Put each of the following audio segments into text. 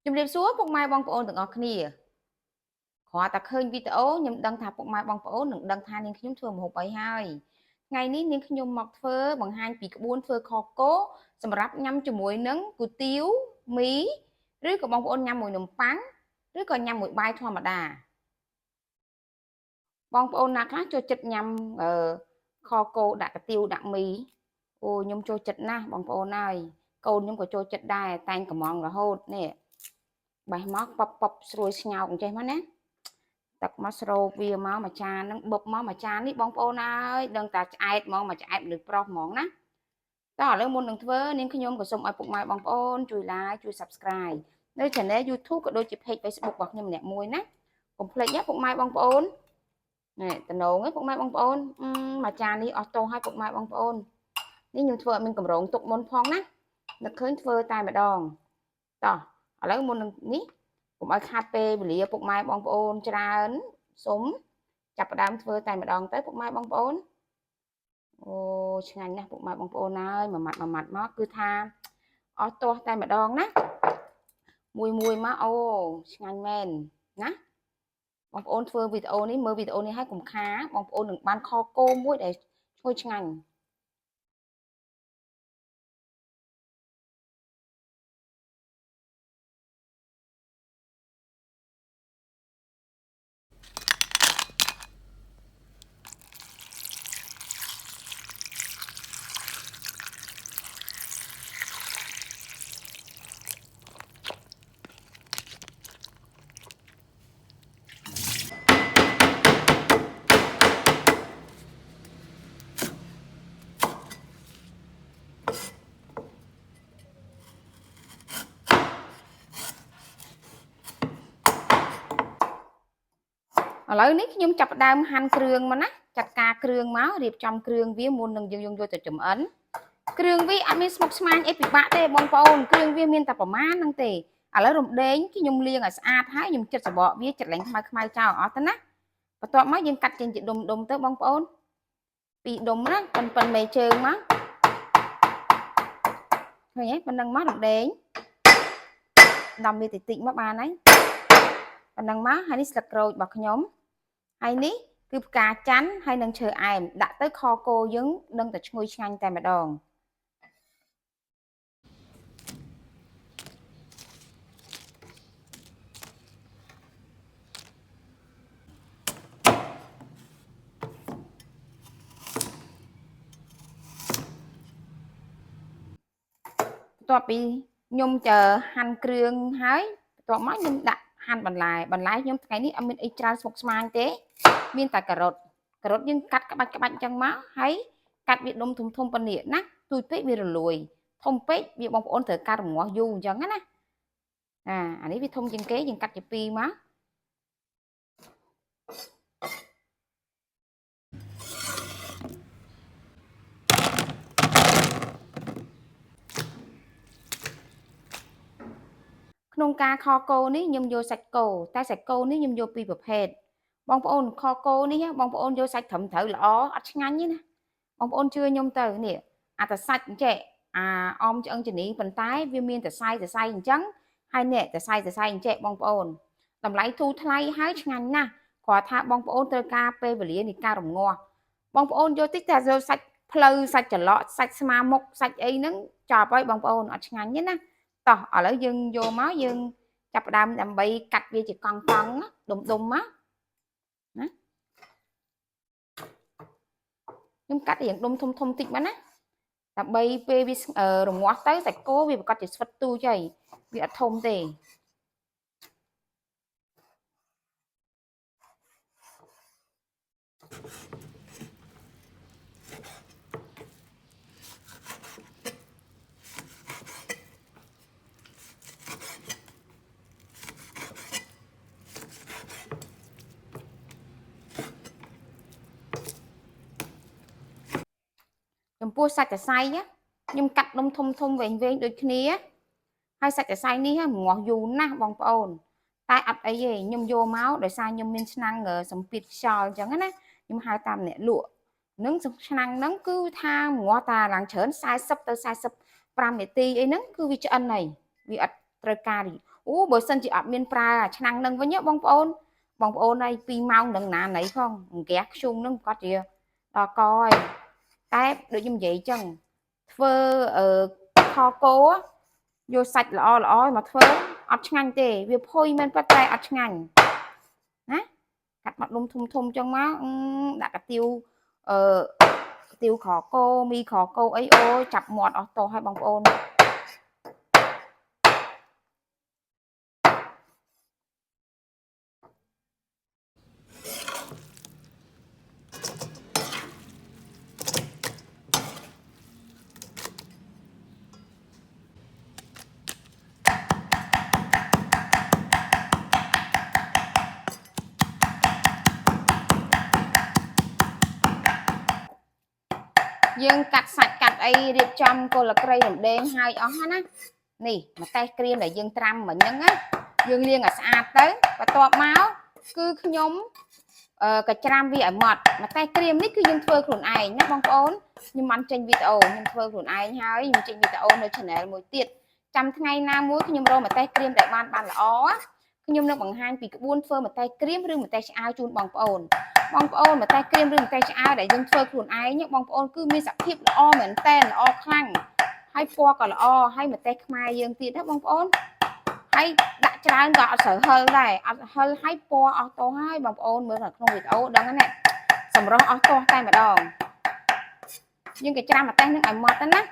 ជំរាបសួរពុកម៉ែបងប្អូនទាំងអស់គ្នាគ្រាន់តែឃើញវីដេអូខ្ញុំដឹងថាពុកម៉ែបងប្អូននឹងដឹងថានាងខ្ញុំធ្វើម្ហូបអីហើយថ្ងៃនេះនាងខ្ញុំមកធ្វើបង្ហាញពីក្បួនធ្វើខកូសម្រាប់ញ៉ាំជាមួយនឹងគុយទាវមីឬក៏បងប្អូនញ៉ាំមួយនំប៉័ងឬក៏ញ៉ាំមួយបាយធម្មតាបងប្អូនណាខ្លះចូលចិត្តញ៉ាំខកូដាក់កាទៀវដាក់មីអូខ្ញុំចូលចិត្តណាស់បងប្អូនហើយកូនខ្ញុំក៏ចូលចិត្តដែរតែងកំងរហូតនេះបេះមកប៉បស្រួយស្ងោកអញ្ចេះមកណាទឹកមកស្រូបវាមកមួយចានហ្នឹងបុកមកមួយចាននេះបងប្អូនអើយដឹងតែឆ្អែតហ្មងមួយឆ្អែតលើប្រុសហ្មងណាតោះឥឡូវមុននឹងធ្វើនាងខ្ញុំក៏សូមឲ្យពុកម៉ែបងប្អូនជួយ like ជួយ subscribe នៅ channel YouTube ក៏ដូចជា page Facebook របស់ខ្ញុំម្នាក់មួយណាកុំភ្លេចណាពុកម៉ែបងប្អូននេះតំណងឯងពុកម៉ែបងប្អូនមួយចាននេះអស់តោះឲ្យពុកម៉ែបងប្អូននេះខ្ញុំធ្វើឲ្យមានកម្រងទុកមុនផងណានឹកឃើញធ្វើតែម្ដងតោះឥឡូវមុននឹងនេះកុំឲ្យខាត់ពេលវេលាពុកម៉ែបងប្អូនច្រើនសុំចាប់ផ្ដើមធ្វើតែម្ដងទៅពុកម៉ែបងប្អូនអូឆ្ងាញ់ណាស់ពុកម៉ែបងប្អូនហើយមួយម៉ាត់មកគឺថាអស់ទាស់តែម្ដងណាមួយមកអូឆ្ងាញ់មែនណាបងប្អូនធ្វើវីដេអូនេះមើលវីដេអូនេះឲ្យកុំខាបងប្អូននឹងបានខកូមួយដែលឈ្ងុយឆ្ងាញ់ឥឡូវនេះខ្ញុំចាប់ផ្ដើមហាន់គ្រឿងមកណាចាត់ការគ្រឿងមករៀបចំគ្រឿងវាមុននឹងយើងយកទៅចម្អិនគ្រឿងវាអត់មានស្មុគស្មាញអីពិបាកទេបងប្អូនគ្រឿងវាមានតែប្រមាណហ្នឹងទេឥឡូវរំដេងខ្ញុំលាងឲ្យស្អាតហើយខ្ញុំចិតសបកវាចិតលែងខ្មៅចោលអស់ទៅណាបន្ទាប់មកយើងកាត់ចេញជាដុំទៅបងប្អូនពីរដុំណាប៉ុនមេជើងមកឃើញទេប៉ុណ្ណឹងមករំដេងដំវាតិចមកបានហើយប៉ុណ្ណឹងមកហើយនេះស្លឹកក្រូចរបស់ខ្ញុំហើយនេះគឺផ្កាច័ន្ទហើយនឹងឈើអែមដាក់ទៅខគោយើងនឹងតែឈ្ងុយឆ្ងាញ់តែម្ដងបន្ទាប់ពីខ្ញុំហាន់គ្រឿងហើយបន្ទាប់មកខ្ញុំដាក់ហាន់បន្លែខ្ញុំថ្ងៃនេះអត់មានអីច្រើនស្មុគស្មាញទេមានតែការ៉ុតយើងកាត់ក្បាច់អញ្ចឹងមកហើយកាត់វាដុំធំប៉ុណ្ណេះណាទូចពេកវារលួយធំពេកវាបងប្អូនត្រូវការរងាស់យូរអញ្ចឹងណាអានេះវាធំជាងគេយើងកាត់ជាពីរមកក្នុងការខគោនេះខ្ញុំយកសាច់គោតែសាច់គោនេះខ្ញុំយកពីរប្រភេទបងប្អូនខគោនេះបងប្អូនយកសាច់ត្រឹមត្រូវល្អអត់ឆ្ងាញ់ទេណាបងប្អូនជឿខ្ញុំទៅនេះអាតែសាច់ចេះអាអមឆ្អឹងជំនីប៉ុន្តែវាមានតែសាយអញ្ចឹងហើយនេះតែសាយអញ្ចេះបងប្អូនតម្លៃធូរថ្លៃហើយឆ្ងាញ់ណាស់គ្រាន់ថាបងប្អូនត្រូវការពេលវេលានៃការរងាស់បងប្អូនយកតិចតែយកសាច់ផ្លូវសាច់ច្រឡក់សាច់ស្មាមុខសាច់អីហ្នឹងចប់ហើយបងប្អូនអត់ឆ្ងាញ់ទេណាតោះឥឡូវយើងយកមកយើងចាប់ផ្ដើមដើម្បីកាត់វាជាកង់ដុំមកណាខ្ញុំកាត់រៀងដុំធំតិចមកណាដើម្បីពេលវារងាស់ទៅសាច់គោវាប្រកាសជាស្វិតទូចហើយវាអត់ធំទេចំពោះសាច់សរសៃខ្ញុំកាត់ដុំធំវែងដូចគ្នាហើយសាច់សរសៃនេះងាស់យូរណាស់បងប្អូនតែអត់អីទេខ្ញុំយកមកដោយសារខ្ញុំមានឆ្នាំងសម្ពាធខ្យល់អញ្ចឹងណាខ្ញុំហៅតាមអ្នកលក់នឹងឆ្នាំងហ្នឹងគឺថាងាស់តាឡើងច្រើន40ទៅ45នាទីអីហ្នឹងគឺវាឆ្អិនហើយវាអត់ត្រូវការ ô bởi sân chị ọt miên pra năng nâng với nhớ bong ôn này pi mau nâng nà nấy không ghét chung nâng có chị đó coi tép được như vậy chừng phơ ở kho cô á vô sạch lõ mà phơ ọt ngành tê việc phôi men bắt tay ọt ngành á cắt mặt lung thum trong má đã cả tiêu tiêu khó cô mi khó cô ấy ôi chặt mọt ở tổ hay bong ôn យើងកាត់សាច់កាត់អីរៀបចំគល់ក្រៃរំដេងហើយអស់ណានេះម្ទេសក្រៀមដែលយើងត្រាំមិញហ្នឹងណាយើងលាងឲ្យស្អាតទៅបន្ទាប់មកគឺខ្ញុំក៏ច្រាំវាឲ្យម៉ត់ម្ទេសក្រៀមនេះគឺយើងធ្វើខ្លួនឯងណាបងប្អូនខ្ញុំមិនចេញវីដេអូខ្ញុំធ្វើខ្លួនឯងហើយខ្ញុំចេញវីដេអូនៅ channel មួយទៀតចាំថ្ងៃណាមួយខ្ញុំរកម្ទេសក្រៀមដែលបានល្អខ្ញុំនឹងបង្ហាញពីក្បួនធ្វើម្ទេសក្រៀមឬម្ទេសឆ្អើរជូនបងប្អូនម្ទេសក្រៀមឬម្ទេសឆ្អើរដែលយើងធ្វើខ្លួនឯងបងប្អូនគឺមានសភាពល្អមែនតែនល្អខ្លាំងហើយពណ៌ក៏ល្អហើយម្ទេសខ្មែរយើងទៀតណាបងប្អូនហើយដាក់ច្រើនក៏អត់ស្រូវហឹលដែរអត់ហឹលហើយពណ៌អស់តោះហើយបងប្អូនមើលនៅក្នុងវីដេអូដឹងណាសម្រស់អស់តោះតែម្ដងយើងក៏ច្រាំម្ទេសនឹងឲ្យម៉ត់ទៅណា ឥ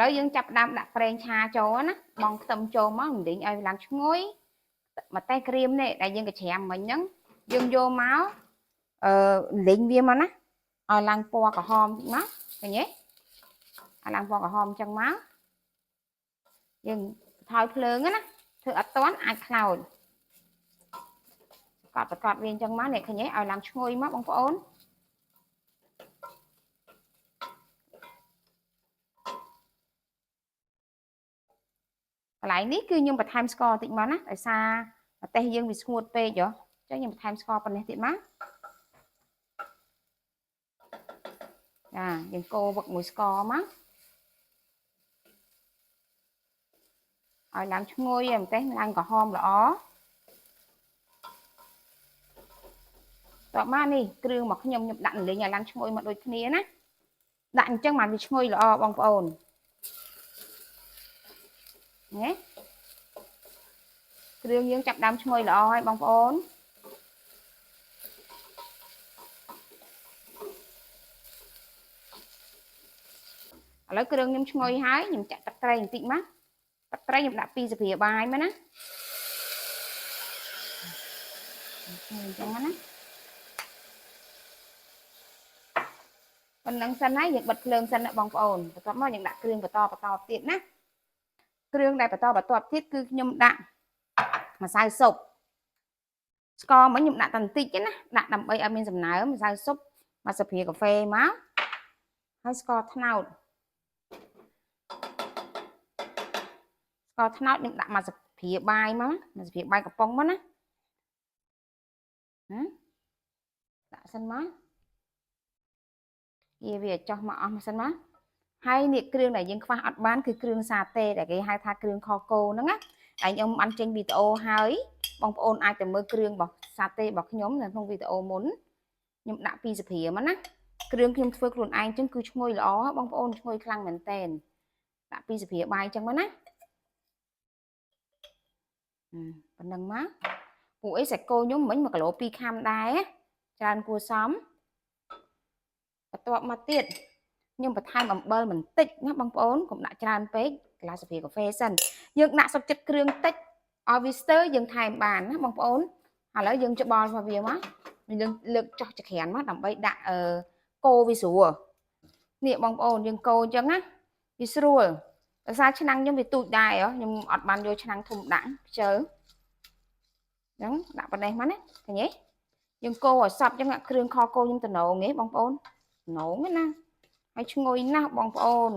ឡូវយើងចាប់ដើមដាក់ប្រេងឆាចូលណាបងខ្ទឹមចូលមកមិនដេញឲ្យឡើងឈ្ងុយម្ទេសក្រៀមនេះដែលយើងកច្រាំមិញហ្នឹងយើងយកមកលេងវាមកណាឲ្យឡើងពណ៌ក្រហមតិចមកឃើញទេឲ្យឡើងពណ៌ក្រហមអញ្ចឹងមកយើងថយភ្លើងណាធ្វើអត់តាន់អាចខ្លោចកត់វាអញ្ចឹងមកនេះឃើញទេឲ្យឡើងឈ្ងុយមកបងប្អូនកន្លែងនេះគឺខ្ញុំបន្ថែមស្ករតិចមកណាដោយសារម្ទេសយើងវាស្ងួតពេកហ៎អញ្ចឹងខ្ញុំបន្ថែមស្ករប៉ុណ្ណេះទៀតមកចាយើងកូរវឹកមួយស្ករមកឲ្យឡើងឈ្ងុយឲ្យម្ទេសឡើងក្រហមល្អតបមកនេះគ្រឿងរបស់ខ្ញុំដាក់លេងឲ្យឡើងឈ្ងុយមកដូចគ្នាណាដាក់អញ្ចឹងបានវាឈ្ងុយល្អបងប្អូនណាគ្រឿងយើងចាប់ដើមឈ្ងុយល្អហើយបងប្អូនឥឡូវគ្រឿងខ្ញុំឈ្ងុយហើយខ្ញុំចាក់ទឹកត្រីបន្តិចមកទឹកត្រីខ្ញុំដាក់2ស្ព្រាបាយមកណាអញ្ចឹងណាប៉ុណ្ណឹងសិនហើយយើងបិទភ្លើងសិនណាបងប្អូនបន្ទាប់មកយើងដាក់គ្រឿងបន្តទៀតណាគ្រឿងដែលបន្តទៀតគឺខ្ញុំដាក់ម្សៅស៊ុបស្ករមិញខ្ញុំដាក់តែបន្តិចណាដាក់ដើម្បីឲ្យមានសំណើមម្សៅស៊ុបមួយស្ព្រាកាហ្វេមកហើយស្ករត្នោតខ្ញុំដាក់មួយស្ព្រាបាយមកមួយស្ព្រាបាយកំប៉ុងមកណាដាក់សិនមកវាចោះមកអស់មកសិនមកហើយនេះគ្រឿងដែលយើងខ្វះអត់បានគឺគ្រឿងសាតេដែលគេហៅថាគ្រឿងខកូហ្នឹងណាតែខ្ញុំបានចេញវីដេអូហើយបងប្អូនអាចទៅមើលគ្រឿងរបស់សាតេរបស់ខ្ញុំនៅក្នុងវីដេអូមុនខ្ញុំដាក់2ស្ព្រាមកណាគ្រឿងខ្ញុំធ្វើខ្លួនឯងចឹងគឺឈ្ងុយល្អបងប្អូនឈ្ងុយខ្លាំងមែនតែនដាក់2ស្ព្រាបាយចឹងមកណាប៉ុណ្ណឹងមកពួកអីសាច់គោខ្ញុំមិញ1គីឡូ2ខាំដែរច្រើនគួរសមបន្ទាប់មកទៀតខ្ញុំបន្ថែមអំបិលបន្តិចណាបងប្អូនកុំដាក់ច្រើនពេកកន្លះស្ព្រាកាហ្វេសិនយើងដាក់សុខចិត្តគ្រឿងតិចឲ្យវាស្ទើរយើងថែមបានណាបងប្អូនឥឡូវយើងច្បល់វាមកយើងលើកចោះចក្រានមកដើម្បីដាក់កូរវាស្រួល nè bong ôn nhưng cô chẳng á vì srul saoឆ្នាំងខ្ញុំវាទូចដែរខ្ញុំអត់បានយកឆ្នាំងធំដាក់ជើហ្នឹងដាក់ប៉ុណ្ណេះមកណាឃើញទេយើងកូរឲ្យសព្វចឹងគ្រឿងខគោខ្ញុំតំណងទេបងប្អូនតំណងណាហើយឈ្ងុយណាស់បងប្អូន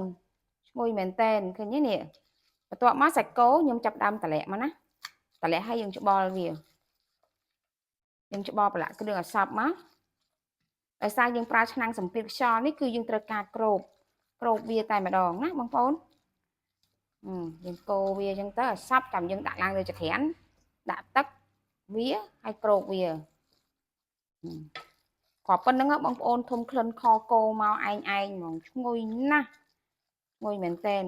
ឈ្ងុយមែនតែនឃើញទេនេះបន្ទាប់មកសាច់គោខ្ញុំចាប់ដើមតម្លាក់មកណាតម្លាក់ឲ្យយើងច្បល់វាយើងច្បល់ប្រឡាក់គ្រឿងឲ្យសព្វមកដោយសារយើងប្រើឆ្នាំងសម្ពាធខ្យល់នេះគឺយើងត្រូវការក្របវាតែម្ដងណាបងប្អូនយើងកូរវាអញ្ចឹងទៅឲ្យសព្វតាមយើងដាក់ឡើងលើចក្រានដាក់ទឹកវាហើយក្របវាក៏ប៉ុណ្្នឹងបងប្អូនធំក្លិនខគោមកឯងហ្មងឈ្ងុយណាស់ឈ្ងុយមែនតែន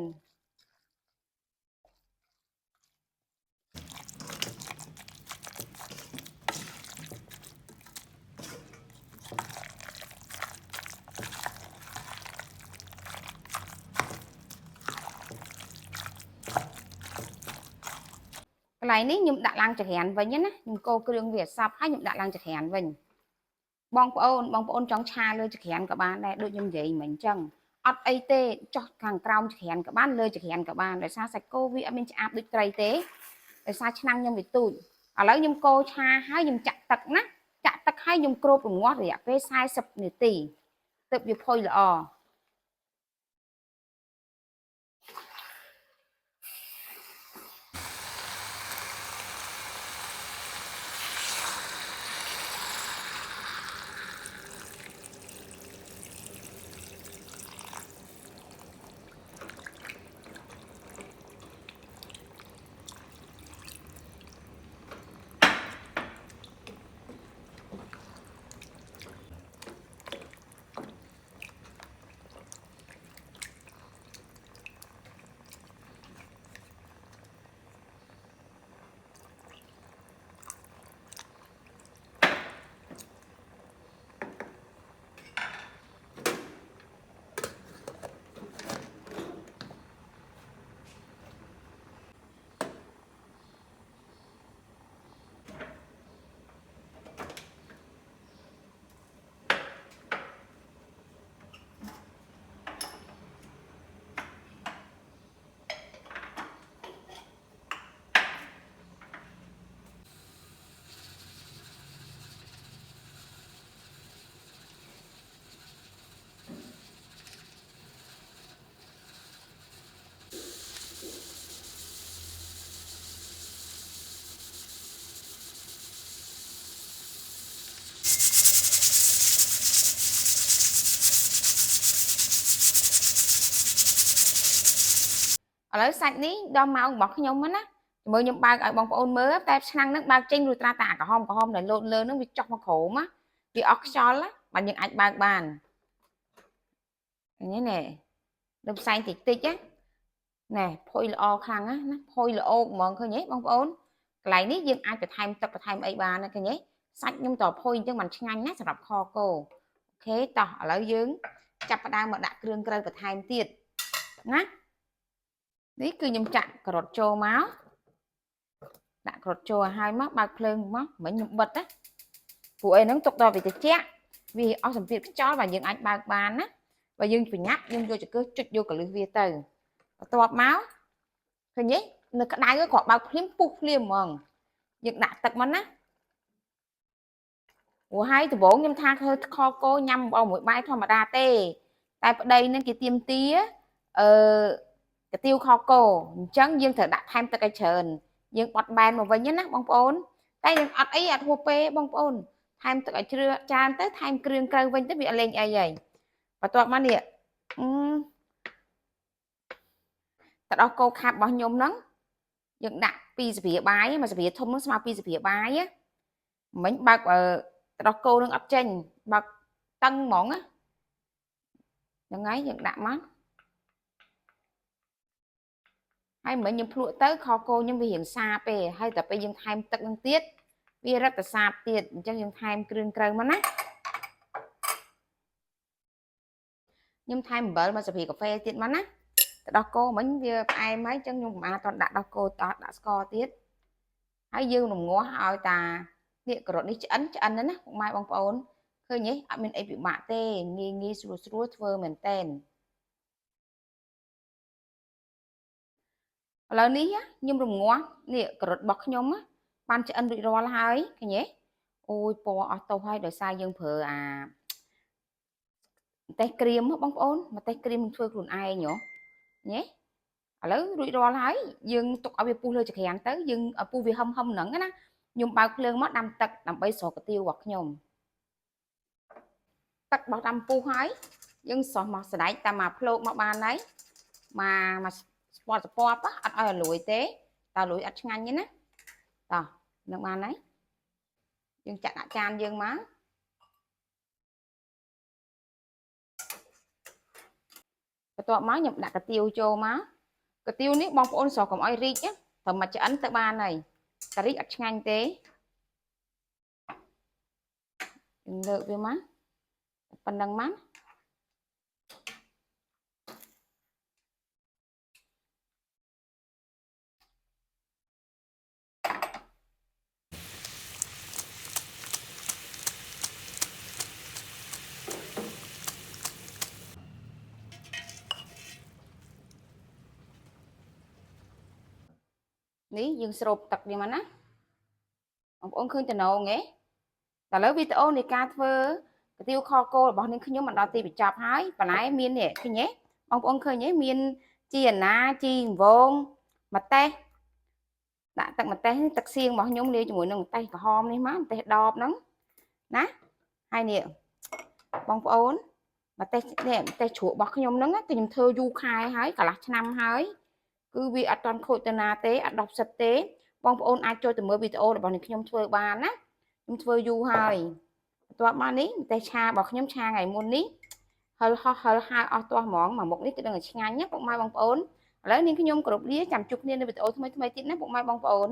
កន្លែងនេះខ្ញុំដាក់ឡើងចក្រានវិញណាខ្ញុំកូរគ្រឿងវាសព្វហើយខ្ញុំដាក់ឡើងចក្រានវិញបងប្អូនចង់ឆាលើចក្រានក៏បានដែរដូចខ្ញុំនិយាយមិញអញ្ចឹងអត់អីទេចោះខាងក្រោមចក្រានក៏បានលើចក្រានក៏បានដោយសារសាច់គោវាអត់មានឆ្អាបដូចត្រីទេដោយសារឆ្នាំងខ្ញុំវាទូចឥឡូវខ្ញុំកូរឆាហើយខ្ញុំចាក់ទឹកណាចាក់ទឹកហើយខ្ញុំគ្របរងាស់រយៈពេល40នាទីទើបវាផុយល្អឥឡូវសាច់នេះដល់ម៉ោងរបស់ខ្ញុំណាជាមួយខ្ញុំបើកឲ្យបងប្អូនមើលតែឆ្នាំងហ្នឹងបើកចេញរួចត្រាតាក្រហមដែលលោតលើហ្នឹងវាចុះមកក្រោមវាអស់ខ្យល់បាទយើងអាចបើកបានឃើញទេណែលើផ្សែងតិចណែផុយល្អខ្លាំងណាផុយល្អហ្មងឃើញទេបងប្អូនកន្លែងនេះយើងអាចបន្ថែមទឹកបន្ថែមអីបានឃើញទេសាច់ខ្ញុំតផុយអញ្ចឹងมันឆ្ងាញ់ណាសម្រាប់ខគោអូខេតោះឥឡូវយើងចាប់ផ្ដើមមកដាក់គ្រឿងក្រៅបន្ថែមទៀតណានេះគឺខ្ញុំចាក់ការ៉ុតចូលមកដាក់ការ៉ុតចូលឲ្យហើយមកបើកភ្លើងមកមិញខ្ញុំបិទណាព្រោះអីហ្នឹងទុកដល់វាត្រជាក់វាអស់សម្ពាធខ្យល់បាទយើងអាចបើកបានណាបើយើងប្រញាប់យើងយកចង្កឹះចុចយកកលឹះវាទៅបន្ទាប់មកឃើញទេនៅក្តៅគាត់បើកភ្លាមពុះភ្លាមហ្មងយើងដាក់ទឹកមកណាព្រោះហើយដំបូងខ្ញុំថាធ្វើខគោញ៉ាំបងមួយបាយធម្មតាទេតែប្តីនឹងគេទៀមទាកាទៀវខគោអញ្ចឹងយើងត្រូវដាក់ថែមទឹកឲ្យច្រើនយើងបត់បែនមកវិញណាបងប្អូនតែយើងអត់អីអត់ហួសពេបងប្អូនថែមទឹកឲ្យជ្រឿចានទៅថែមគ្រឿងក្រៅវិញទៅវាអត់លេងអីហើយបន្ទាប់មកនេះទឹកដោះគោខាប់របស់ខ្ញុំហ្នឹងយើងដាក់2ស្រាបាយមួយស្រាធំហ្នឹងស្មើ2ស្រាបាយមិញបើកទឹកដោះគោនឹងអត់ចេញបើកតឹងហ្មងណាហ្នឹងហើយយើងដាក់មកហើយមិញខ្ញុំភ្លក់ទៅខគោខ្ញុំវារៀងសាពេហើយតែពេលយើងថែមទឹកនឹងទៀតវារឹតតែសាបទៀតអញ្ចឹងយើងថែមគ្រឿងក្រៅមកណាខ្ញុំថែមអំបិលមួយស្រាកាហ្វេទៀតមកណាទឹកដោះគោមិញវាផ្អែមហើយអញ្ចឹងខ្ញុំមិនអាចតដាក់ដោះគោតដាក់ស្ករទៀតហើយយើងរងាស់ឲ្យតានេះការ៉ុតនេះឆ្អិនណាម៉ែបងប្អូន ឃើញទេអត់មានអីពិបាកទេងាយងាយស្រួលស្រួលធ្វើមែនតែនឥឡូវនេះខ្ញុំរងាស់នេះការ៉ុតរបស់ខ្ញុំបានឆ្អិនរួចរាល់ហើយឃើញទេអូយពណ៌អស់ទៅហើយដោយសារយើងប្រើម្ទេសក្រៀមបងប្អូនម្ទេសក្រៀមធ្វើខ្លួនឯងហ៎ញ៉េឥឡូវរួចរាល់ហើយយើងទុកឲ្យវាពុះលើចក្រានទៅយើងឲ្យពុះវាហឹមហឹមហ្នឹងណាខ្ញុំបើកភ្លើងមកដាំទឹកដើម្បីស្រក់កាទៀវរបស់ខ្ញុំទឹកបោះដាំពុះហើយយើងសោះមកសណ្ដែកតាមមកភ្លោកមកបានហើយមកស្ពាត់ស្ពាប់អត់ឲ្យលួយទេតើលួយអត់ឆ្ងាញ់ទេណាតោះនឹងបានហើយយើងចាក់ដាក់ចានយើងមកបន្ទាប់មកខ្ញុំដាក់កាទៀវចូលមកកាទៀវនេះបងប្អូនស្រស់កុំឲ្យរីកត្រឹមមកឆ្អិនទៅបានហើយតែរីកអត់ឆ្ងាញ់ទេយើងលើកវាមកប៉ុណ្ណឹងមកនេះយើងស្រូបទឹកនេះមកណាបងប្អូនឃើញតំណងទេតែឥឡូវវីដេអូនៃការធ្វើកាទៀវខគោរបស់នាងខ្ញុំមកដល់ទីបញ្ចប់ហើយបន្លែមាននេះឃើញទេបងប្អូនឃើញទេមានជីអាណាជីអង្វងម្ទេសដាក់ទឹកម្ទេសនេះទឹកសៀងរបស់ខ្ញុំលាយជាមួយនឹងម្ទេសក្រហមនេះមកម្ទេសដបហ្នឹងណាហើយនេះបងប្អូនម្ទេសនេះម្ទេសជ្រក់របស់ខ្ញុំហ្នឹងគឺខ្ញុំធ្វើយូរខែហើយកន្លះឆ្នាំហើយគឺវាអត់តាន់ខូចទៅណាទេអត់ដប់សិតទេបងប្អូនអាចចូលទៅមើលវីដេអូរបស់ខ្ញុំធ្វើបានណាខ្ញុំធ្វើយូរហើយបន្ទាប់មកនេះម្ទេសឆារបស់ខ្ញុំឆាថ្ងៃមុននេះហឹលហោះហឹលហាវអស់ទាស់ហ្មងមួយមុខនេះគឺដឹងតែឆ្ងាញ់ណាពុកម៉ែបងប្អូនឥឡូវនាងខ្ញុំគ្រប់លាចាំជួបគ្នានៅវីដេអូថ្មីទៀតណាពុកម៉ែបងប្អូន